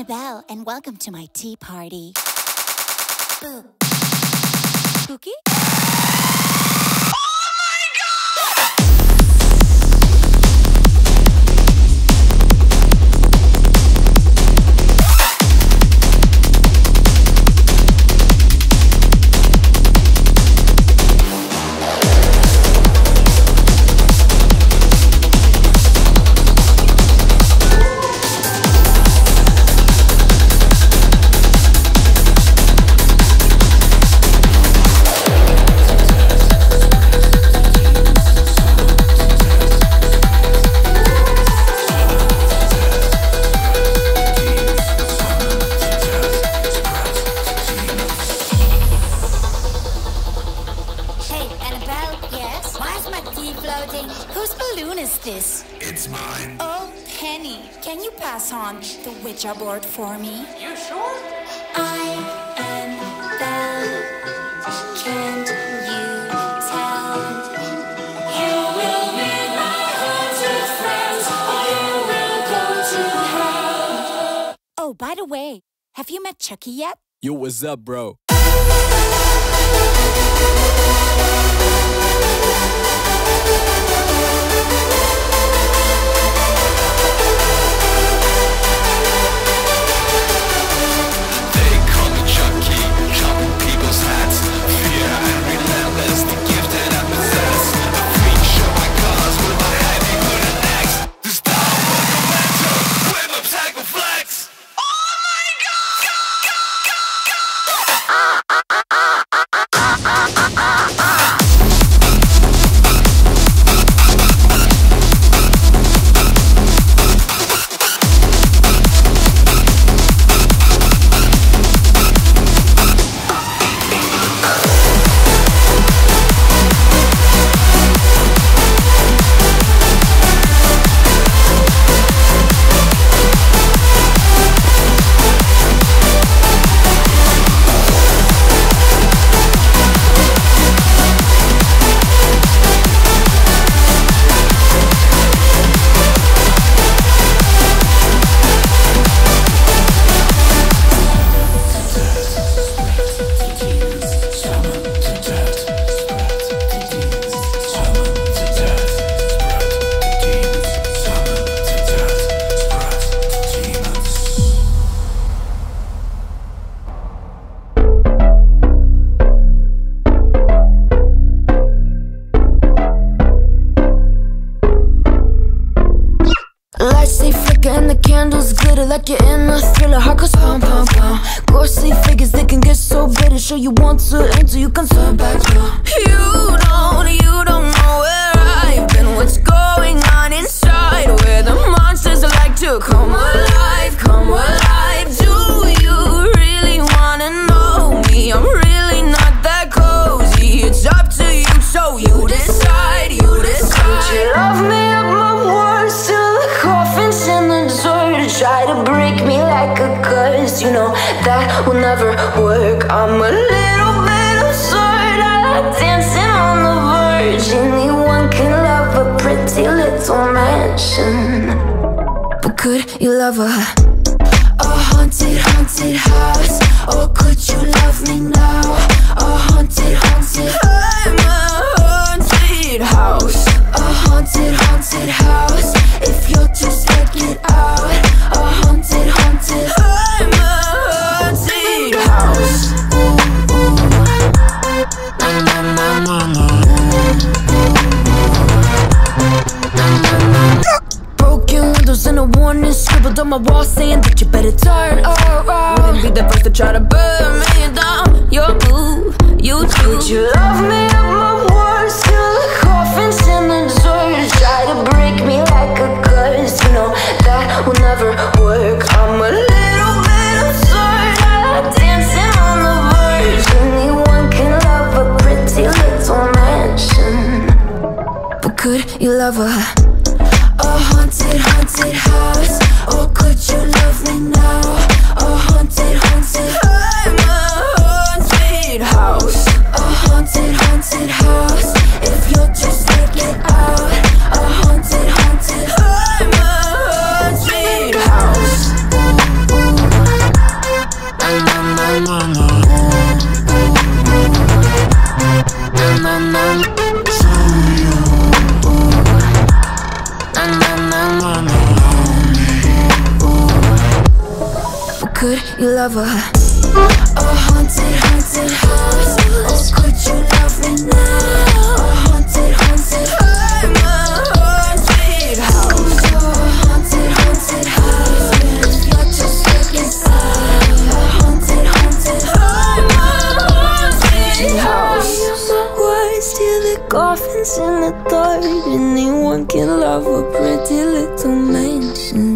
Annabelle, and welcome to my tea party. Boo. Spooky? Board for me. You sure? I am Belle. Can't you tell? You will meet my haunted friends, or you will go to hell. Oh, by the way, have you met Chucky yet? Yo, what's up, bro? Like you're in a thriller, heart goes pum pum pum. Ghostly figures, they can get so bitter. Sure you want to enter, you can turn back now. You don't know where I've been. What's going on inside? Where the monsters like to come alive, come alive. Do you really wanna know me? I'm really not that cozy. It's up to you, so you decide, you decide. Would you love me at my worst till the coffin's in the dirt? Try to break me like a curse, you know that will never work. I'm a little bit absurd, I like dancing on the verge. Anyone can love a pretty little mansion, but could you love a haunted, haunted house? Or could you love me now? A haunted, haunted, I'm a haunted house. A haunted, haunted house. If you're too scared, get out. A haunted, haunted, I'm a haunted house. Broken windows and a warning scribbled on my wall saying that you better turn around. Wouldn't be the first to try to burn me down. Your boo, you too. Would you love me at my worst till the coffin's in the dirt? Try to break me like a curse, you know that will never work. I'm a little bit absurd, I like dancing on the verge. Anyone can love a pretty little mansion, but could you love a haunted, haunted house? Or could you love me now? A haunted, haunted, I'm a haunted house. A haunted, haunted house. If you're too scared, get out. A haunted, haunted, I'm a haunted house. could you love her? A haunted, haunted house. Oh, could you love me now? A haunted, haunted house. I'm a haunted house. A haunted, haunted house. You're just stuck inside. A haunted, haunted house. I'm a haunted house. Words till the coffins in the dark. Anyone can love a pretty little mansion.